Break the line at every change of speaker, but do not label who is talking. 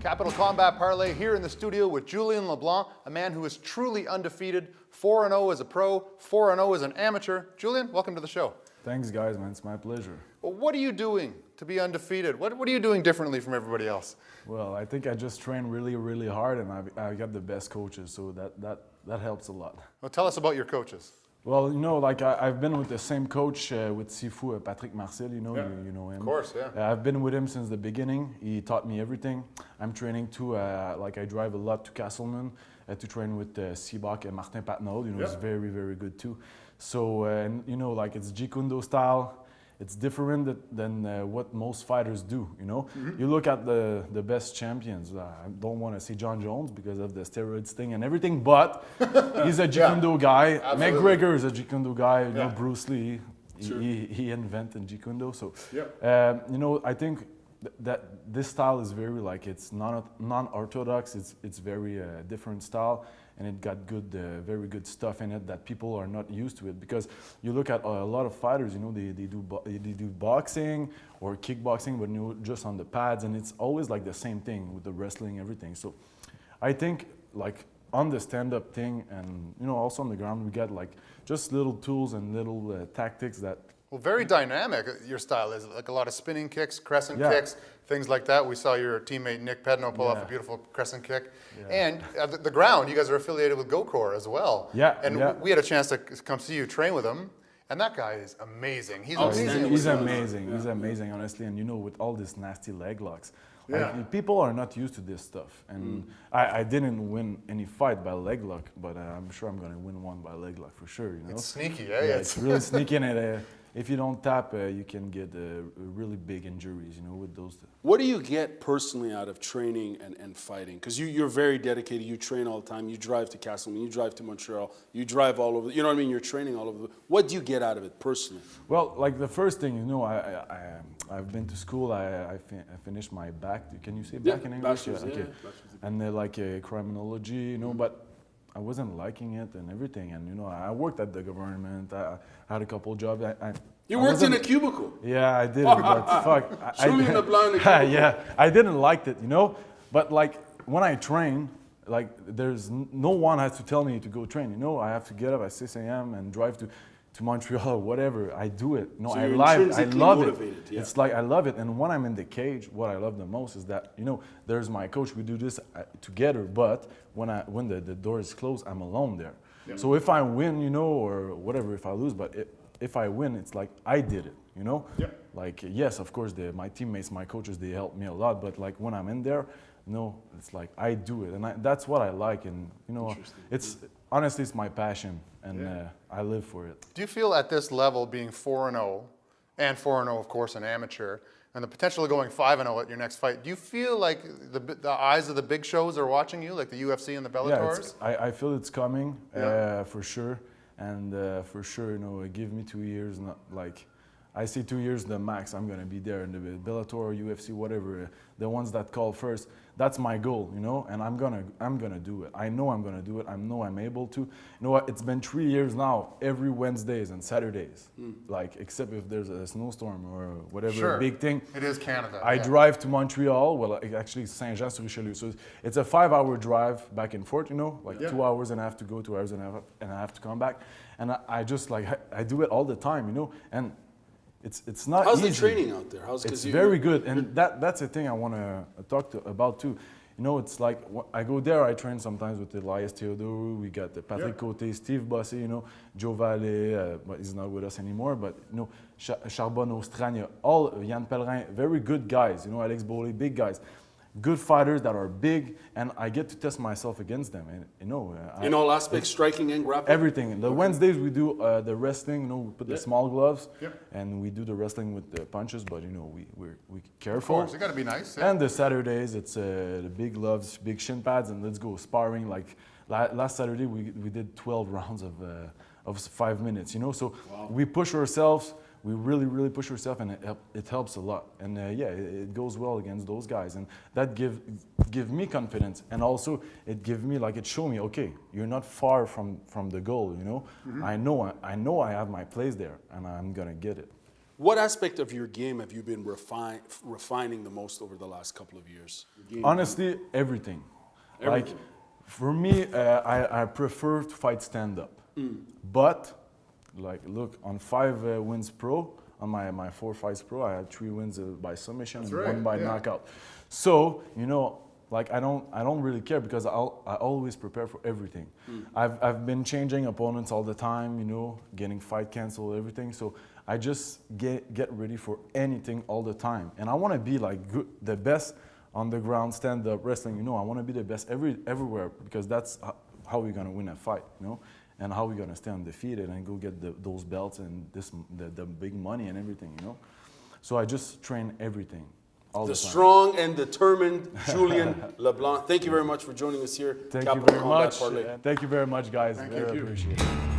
Capital Combat Parley here in the studio with Julien Leblanc, a man who is truly undefeated, 4-0 as a pro, 4-0 as an amateur. Julien, welcome to the show.
Thanks, guys, man. It's my pleasure.
Well, what are you doing to be undefeated? What are you doing differently from everybody else?
Well, I think I just train really, really hard, and I got the best coaches, so that helps a lot.
Well, tell us about your coaches.
Well, you know, like I've been with the same coach with Sifu, Patenaude Martial. You know, you know him.
Of course, yeah.
I've been with him since the beginning. He taught me everything. I'm training too. Like I drive a lot to Castleman to train with Sibak and Martin Patenaude. You know, he's very, very good too. So, and you know, like it's Jeet Kune Do style. It's different than what most fighters do, you know? You look at the best champions. I don't want to say John Jones because of the steroids thing and everything, but he's a Jeet Kune Do guy. McGregor is a Jeet Kune Do guy. You know, Bruce Lee, he invented Jeet Kune Do. So, you know, I think that this style is very like, it's non-orthodox. It's very different style. And it got good, very good stuff in it that people are not used to it. Because you look at a lot of fighters, you know, they do boxing or kickboxing, but you know, just on the pads, and it's always like the same thing with the wrestling, everything. So I think like on the stand-up thing, and you know, also on the ground, we got like just little tools and little tactics that.
Well, very dynamic, your style is. Like a lot of spinning kicks, crescent kicks, things like that. We saw your teammate Nick Pedno pull off a beautiful crescent kick. And the ground, you guys are affiliated with Gokor as well. We had a chance to come see you train with him. And that guy is amazing. He's amazing.
He's amazing. He's amazing, honestly. And you know, with all these nasty leg locks, like, people are not used to this stuff. And I didn't win any fight by leg lock, but I'm sure I'm going to win one by leg lock for sure. You know,
it's sneaky, eh?
Yeah, it's really sneaky, and if you don't tap, you can get really big injuries, you know, with those.
What do you get personally out of training and fighting? Because you're very dedicated. You train all the time. You drive to Castleman. You drive to Montreal. You drive all over. You know what I mean? You're training all over. What do you get out of it personally?
Well, like the first thing, you know, I've been to school. I finished my back. Can you say back in English? Okay. And like criminology, you know, but I wasn't liking it and everything. And, you know, I worked at the government. I had a couple jobs.
You worked in a cubicle?
Yeah, I did. But fuck.
Julien Leblanc in a cubicle.
Yeah, I didn't like it, you know. But, like, when I train, like, there's no one has to tell me to go train, you know. I have to get up at 6 a.m. and drive to Montreal or whatever. I do it. No,
so
I love it. Yeah. It's like I love it. And when I'm in the cage, what I love the most is that, you know, there's my coach. We do this together. But when the door is closed, I'm alone there. Yeah. So if I win, you know, or whatever, if I lose, but if I win, it's like I did it, you know. Yeah. Like yes, of course, my teammates, my coaches, they help me a lot. But like when I'm in there, no, it's like I do it, and that's what I like. And you know, honestly, it's my passion, and I live for it.
Do you feel at this level, being 4-0, and 4-0, of course, an amateur, and the potential of going 5-0 at your next fight, do you feel like the eyes of the big shows are watching you, like the UFC and the Bellators?
Yeah, I feel it's coming, for sure. And for sure, you know, give me 2 years, not like, I say 2 years the max, I'm gonna be there in the Bellator, UFC, whatever, the ones that call first. That's my goal, you know, and I'm gonna do it. I know I'm gonna do it. I know I'm able to. You know what? It's been 3 years now, every Wednesdays and Saturdays, like except if there's a snowstorm or whatever big thing.
It is Canada.
I drive to Montreal. Well, actually Saint-Jean-sur-Richelieu. So it's a 5-hour drive back and forth. You know, like 2 hours and I have to go, 2 hours and I have to come back, and I just like I do it all the time, you know, and. It's not
How's
easy.
the training out there?
It's very good, and that's the thing I want to talk about too. You know, it's like I go there, I train sometimes with Elias Theodorou, we got Patrick Côté, Steve Bossé, you know, Joe Vallée, but he's not with us anymore, but you know, Charbonneau, Strania, all Yann Pellerin, very good guys, you know, Alex Bowley, big guys. Good fighters that are big, and I get to test myself against them. And you know,
in all aspects, striking and grappling.
Everything. The Wednesdays we do the wrestling. You know, we put the small gloves, and we do the wrestling with the punches. But you know, we careful.
Of course, you got to be nice.
And the Saturdays, it's the big gloves, big shin pads, and let's go sparring. Like last Saturday, we did 12 rounds of 5 minutes. You know, so we push ourselves. We really push ourselves, and it helps a lot. And it goes well against those guys, and that give me confidence. And also, it give me it show me, okay, you're not far from the goal. You know, I know I have my place there, and I'm gonna get it.
What aspect of your game have you been refining the most over the last couple of years?
Honestly, everything. Like, for me, I prefer to fight stand-up. But, like, look, on 5 wins pro, on my 4 fights pro, I had 3 wins by submission and 1 by knockout. So, you know, like, I don't really care because I always prepare for everything. I've been changing opponents all the time, you know, getting fight canceled, everything. So I just get ready for anything all the time. And I want to be like the best on the ground, stand-up wrestling, you know. I want to be the best everywhere because that's how we're going to win a fight, you know, and how we're going to stay undefeated and go get those belts and the big money and everything, you know. So I just train everything.
The strong and determined Julien Leblanc. Thank you very much for joining us here.
Thank you very much. Thank you very much, guys. Very appreciate it.